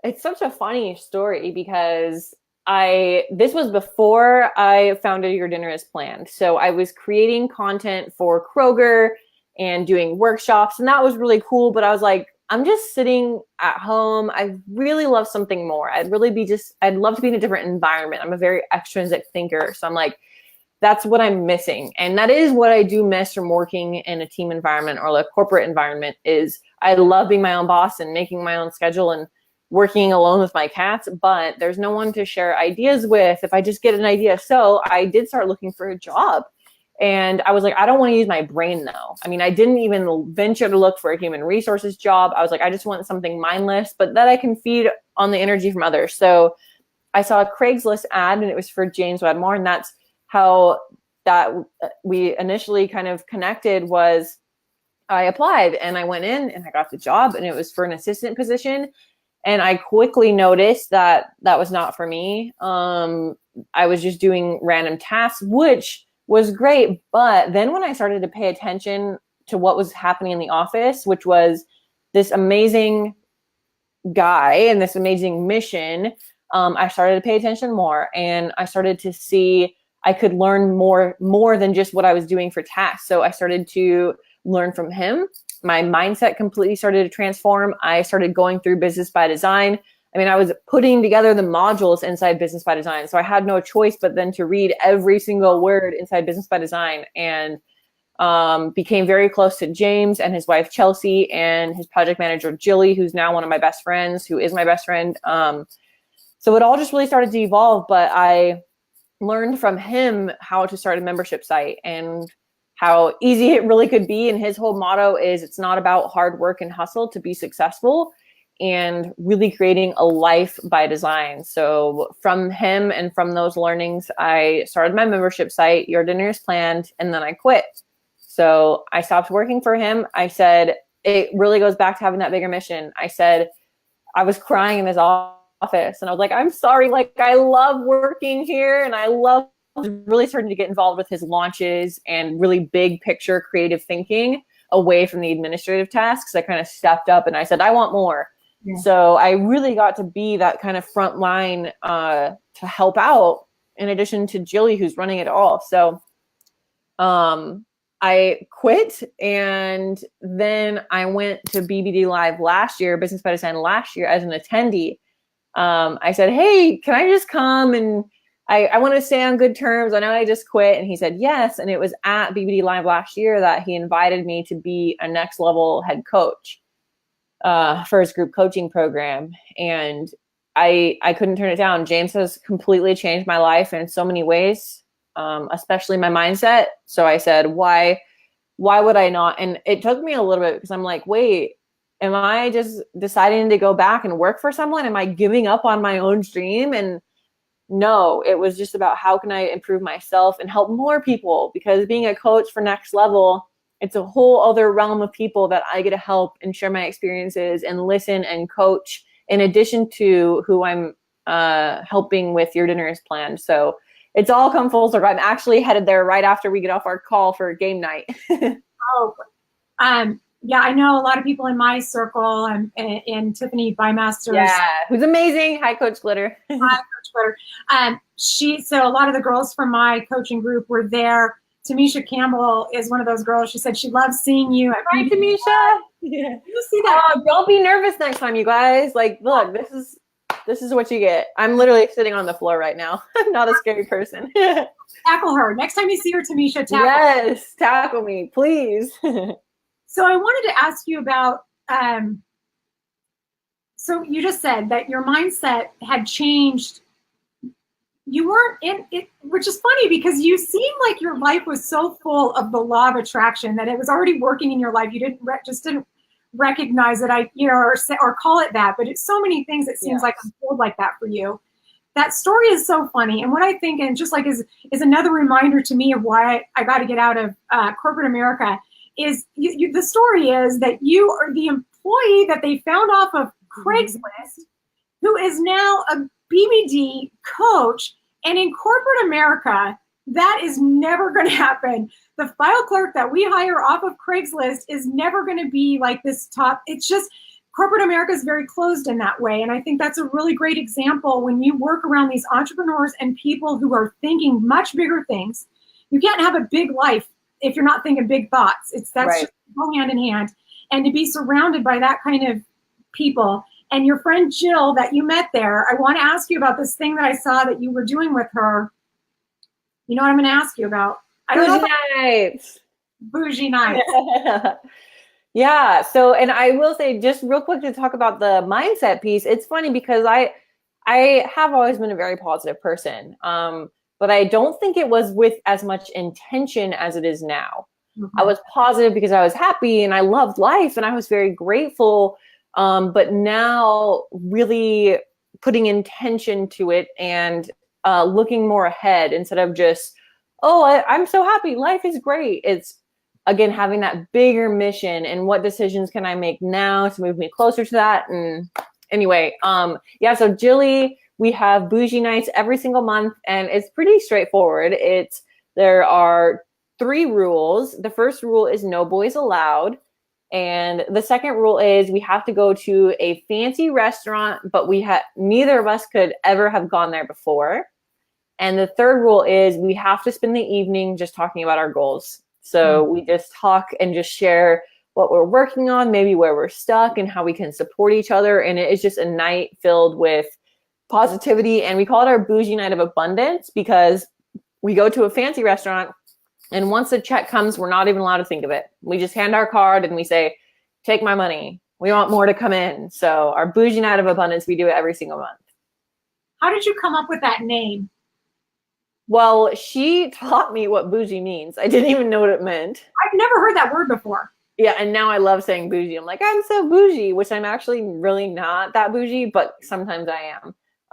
[SPEAKER 2] it's such a funny story because this was before I founded Your Dinner is Planned. So I was creating content for Kroger and doing workshops, and that was really cool. But I was like, I'm just sitting at home. I really love something more. I'd love to be in a different environment. I'm a very extrinsic thinker. So I'm like, that's what I'm missing. And that is what I do miss from working in a team environment or a corporate environment. Is I love being my own boss and making my own schedule and working alone with my cats, but there's no one to share ideas with if I just get an idea. So I did start looking for a job. And I was like, I don't want to use my brain though. I mean, I didn't even venture to look for a human resources job. I was like, I just want something mindless, but that I can feed on the energy from others. So I saw a Craigslist ad, and it was for James Wedmore. And that's how that we initially kind of connected. Was I applied and I went in and I got the job, and it was for an assistant position. And I quickly noticed that was not for me. I was just doing random tasks, which was great. But then when I started to pay attention to what was happening in the office, which was this amazing guy and this amazing mission, I started to pay attention more, and I started to see I could learn more than just what I was doing for tasks. So I started to learn from him. My mindset completely started to transform. I started going through Business by Design. I mean, I was putting together the modules inside Business by Design. So I had no choice but then to read every single word inside Business by Design, and became very close to James and his wife, Chelsea, and his project manager, Jilly, who's now one of my best friends, who is my best friend. So it all just really started to evolve, but I learned from him how to start a membership site and how easy it really could be. And his whole motto is it's not about hard work and hustle to be successful, and really creating a life by design. So from him and from those learnings, I started my membership site, Your Dinner is Planned, and then I quit. So I stopped working for him. I said, it really goes back to having that bigger mission. I said, I was crying in his office and I was like, I'm sorry. Like, I love working here and I love really starting to get involved with his launches and really big picture creative thinking away from the administrative tasks. I kind of stepped up and I said, I want more. Yeah. So I really got to be that kind of front line to help out, in addition to Jilly, who's running it all. So I quit, and then I went to BBD Live last year, Business by Design last year, as an attendee. I said, hey, can I just come? And I want to stay on good terms. I know I just quit. And he said, yes. And it was at BBD Live last year that he invited me to be a next level head coach for his group coaching program. And I couldn't turn it down. James has completely changed my life in so many ways, especially my mindset. So I said, why would I not? And it took me a little bit because I'm like, wait, am I just deciding to go back and work for someone? Am I giving up on my own dream? And no, it was just about how can I improve myself and help more people, because being a coach for next level, it's a whole other realm of people that I get to help and share my experiences and listen and coach, in addition to who I'm helping with Your Dinner is Planned. So it's all come full circle. I'm actually headed there right after we get off our call for game night.
[SPEAKER 1] Yeah, I know a lot of people in my circle, and Tiffany Bymasters.
[SPEAKER 2] Yeah, who's amazing. Hi, Coach Glitter.
[SPEAKER 1] Hi, Coach Glitter. So a lot of the girls from my coaching group were there. Tamisha Campbell is one of those girls. She said she loves seeing you.
[SPEAKER 2] Hi, Tamisha.
[SPEAKER 1] Yeah. You see that?
[SPEAKER 2] Don't be nervous next time, you guys. Like, look, this is what you get. I'm literally sitting on the floor right now. I'm not a scary person.
[SPEAKER 1] Tackle her. Next time you see her, Tamisha, tackle her.
[SPEAKER 2] Yes, tackle me, please.
[SPEAKER 1] So I wanted to ask you about, so you just said that your mindset had changed. You weren't in it, which is funny because you seemed like your life was so full of the law of attraction that it was already working in your life. You didn't recognize it, or call it that, but it's so many things it seems like unfold like that for you. That story is so funny. And what I think, and just like is another reminder to me of why I got to get out of corporate America, is the story is that you are the employee that they found off of Craigslist, who is now a BBD coach. And in corporate America, that is never going to happen. The file clerk that we hire off of Craigslist is never going to be like this top. It's just corporate America is very closed in that way. And I think that's a really great example when you work around these entrepreneurs and people who are thinking much bigger things. You can't have a big life if you're not thinking big thoughts. That's right. Just go hand in hand. And to be surrounded by that kind of people. And your friend Jill that you met there, I want to ask you about this thing that I saw that you were doing with her. You know what I'm going to ask you about?
[SPEAKER 2] Bougie nights.
[SPEAKER 1] Bougie nights.
[SPEAKER 2] Yeah. So, and I will say just real quick to talk about the mindset piece. It's funny because I have always been a very positive person. But I don't think it was with as much intention as it is now. Mm-hmm. I was positive because I was happy and I loved life and I was very grateful. But now really putting intention to it and looking more ahead instead of just, I'm so happy. Life is great. It's, again, having that bigger mission and what decisions can I make now to move me closer to that. And anyway, so Jilly, we have bougie nights every single month and it's pretty straightforward. There are 3 rules. The first rule is no boys allowed. And the second rule is we have to go to a fancy restaurant, but neither of us could ever have gone there before. And the third rule is we have to spend the evening just talking about our goals. So we just talk and just share what we're working on, maybe where we're stuck and how we can support each other. And it is just a night filled with positivity. And we call it our bougie night of abundance because we go to a fancy restaurant. And once the check comes, we're not even allowed to think of it. We just hand our card and we say, take my money. We want more to come in. So our bougie night of abundance, we do it every single month.
[SPEAKER 1] How did you come up with that name?
[SPEAKER 2] Well, she taught me what bougie means. I didn't even know what it meant.
[SPEAKER 1] I've never heard that word before.
[SPEAKER 2] Yeah, and now I love saying bougie. I'm like, I'm so bougie, which I'm actually really not that bougie, but sometimes I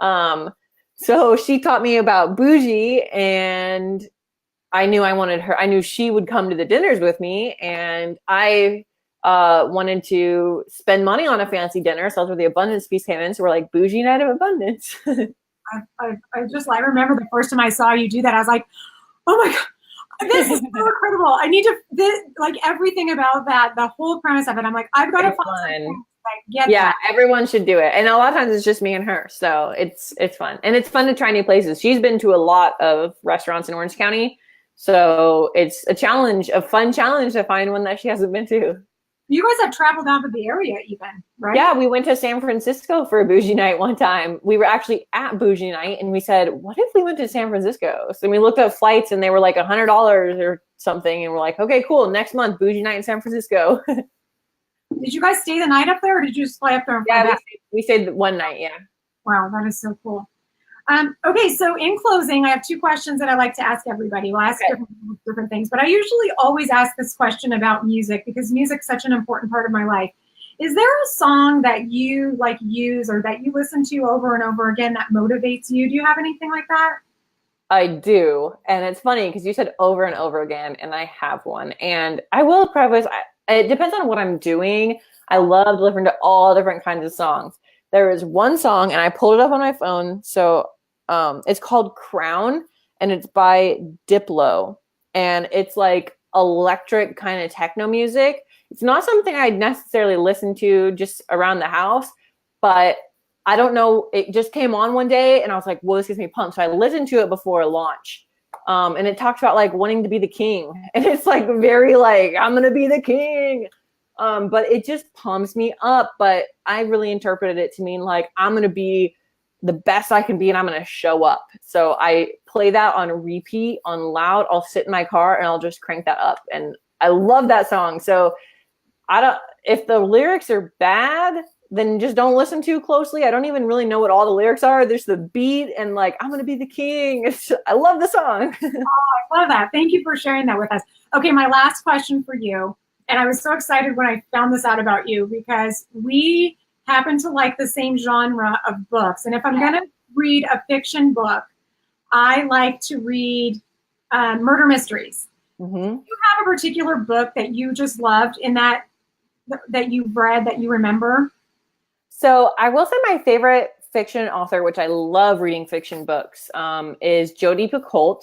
[SPEAKER 2] am. So she taught me about bougie, and I knew I wanted her. I knew she would come to the dinners with me, and I wanted to spend money on a fancy dinner. So that's where the abundance piece came in. So we're like bougie night of abundance.
[SPEAKER 1] I remember the first time I saw you do that, I was like, oh my God, this is so incredible. I need to, like everything about that, the whole premise of it. I'm like, I've got to find something that get that.
[SPEAKER 2] Everyone should do it. And a lot of times it's just me and her. So it's fun. And it's fun to try new places. She's been to a lot of restaurants in Orange County. So it's a fun challenge to find one that she hasn't been to.
[SPEAKER 1] You guys have traveled out of the area even, right?
[SPEAKER 2] Yeah, we went to San Francisco for a bougie night one time. We were actually at bougie night and we said, what if we went to San Francisco? So we looked up flights and they were like $100 or something. And we're like, okay, cool. Next month, bougie night in San Francisco.
[SPEAKER 1] Did you guys stay the night up there or did you just fly up there and fly back?
[SPEAKER 2] We stayed one night, yeah.
[SPEAKER 1] Wow, that is so cool. Okay, so in closing, I have two questions that I like to ask everybody. We'll ask different things, but I usually always ask this question about music because music's such an important part of my life. Is there a song that you like use or that you listen to over and over again that motivates you? Do you have anything like that?
[SPEAKER 2] I do. And it's funny because you said over and over again, and I have one. And I will preface, it depends on what I'm doing. I love to listen to all different kinds of songs. There is one song, and I pulled it up on my phone. So it's called Crown, and it's by Diplo. And it's like electric kind of techno music. It's not something I'd necessarily listen to just around the house, but I don't know. It just came on one day, and I was like, well, this gets me pumped. So I listened to it before launch. And it talks about like wanting to be the king. And it's like very like, I'm going to be the king. But it just pumps me up. But I really interpreted it to mean like, I'm going to be the best I can be and I'm going to show up. So I play that on repeat on loud. I'll sit in my car and I'll just crank that up. And I love that song. So if the lyrics are bad, then just don't listen too closely. I don't even really know what all the lyrics are. There's the beat and like, I'm going to be the king. I love the song.
[SPEAKER 1] Oh, I love that. Thank you for sharing that with us. Okay, my last question for you. And I was so excited when I found this out about you because we happen to like the same genre of books. And if I'm going to read a fiction book, I like to read murder mysteries. Mm-hmm. Do you have a particular book that you just loved in that you've read that you remember?
[SPEAKER 2] So I will say my favorite fiction author, which I love reading fiction books, is Jodi Picoult.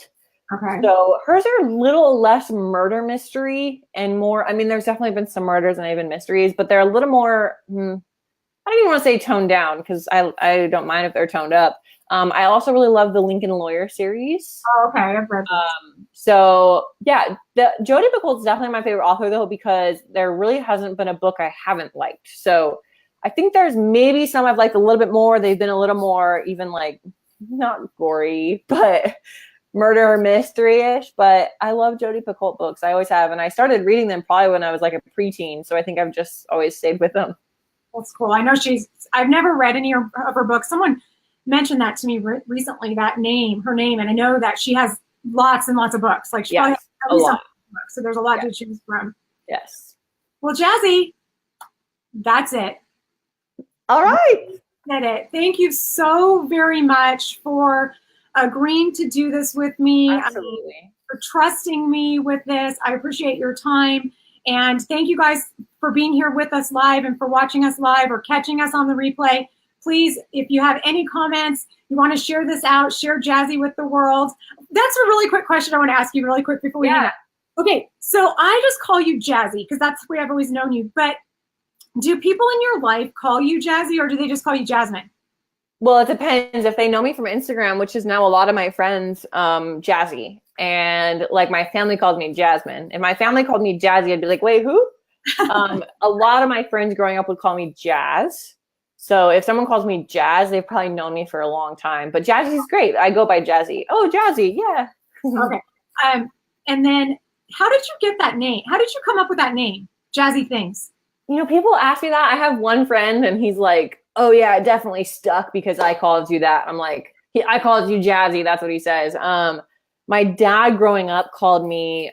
[SPEAKER 1] Okay.
[SPEAKER 2] So hers are a little less murder mystery and more, I mean, there's definitely been some murders and even mysteries, but they're a little more, I don't even want to say toned down because I don't mind if they're toned up. I also really love the Lincoln Lawyer series.
[SPEAKER 1] Oh, okay. I've read those.
[SPEAKER 2] So yeah, Jodi Picoult is definitely my favorite author though, because there really hasn't been a book I haven't liked. So I think there's maybe some I've liked a little bit more. They've been a little more even like not gory, but murder mystery-ish. But I love Jodi Picoult books. I always have. And I started reading them probably when I was like a preteen. So I think I've just always stayed with them.
[SPEAKER 1] That's cool. I know I've never read any of her books. Someone mentioned that to me recently, her name. And I know that she has lots and lots of books. Like she probably has at least some books. So there's a lot to choose from.
[SPEAKER 2] Yes.
[SPEAKER 1] Well, Jazzy, that's it.
[SPEAKER 2] All right.
[SPEAKER 1] Did it. Thank you so very much for agreeing to do this with me.
[SPEAKER 2] Absolutely.
[SPEAKER 1] For trusting me with this. I appreciate your time. And thank you guys for being here with us live and for watching us live or catching us on the replay. Please, if you have any comments, you want to share this out, share Jazzy with the world. That's a really quick question I want to ask you really quick before we hang up. Okay, so I just call you Jazzy because that's the way I've always known you. But do people in your life call you Jazzy or do they just call you Jasmine?
[SPEAKER 2] Well, it depends. If they know me from Instagram, which is now a lot of my friends, Jazzy. And like my family calls me Jasmine. If my family called me Jazzy, I'd be like, wait, who? A lot of my friends growing up would call me Jazz. So if someone calls me Jazz, they've probably known me for a long time. But Jazzy's great. I go by Jazzy. Oh, Jazzy, yeah.
[SPEAKER 1] Okay. And then how did you get that name? How did you come up with that name, Jazzy Things?
[SPEAKER 2] You know, people ask me that. I have one friend and he's like, oh yeah, it definitely stuck because I called you that. I'm like, I called you Jazzy. That's what he says. My dad growing up called me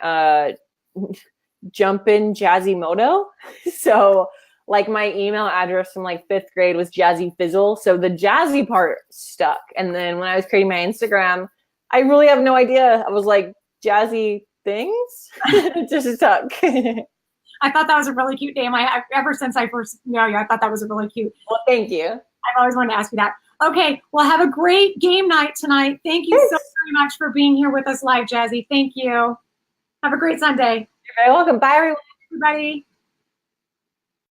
[SPEAKER 2] Jumpin' Jazzy Moto. So like my email address from like 5th grade was Jazzy Fizzle. So the Jazzy part stuck. And then when I was creating my Instagram, I really have no idea. I was like, Jazzy things? It just stuck.
[SPEAKER 1] I thought that was a really cute name. Ever since I first know you, I thought that was a really cute.
[SPEAKER 2] Well, thank you.
[SPEAKER 1] I've always wanted to ask you that. Okay, well, have a great game night tonight. Thank you so very much for being here with us live, Jazzy. Thank you. Have a great Sunday.
[SPEAKER 2] You're very welcome. Bye, everyone.
[SPEAKER 1] Everybody.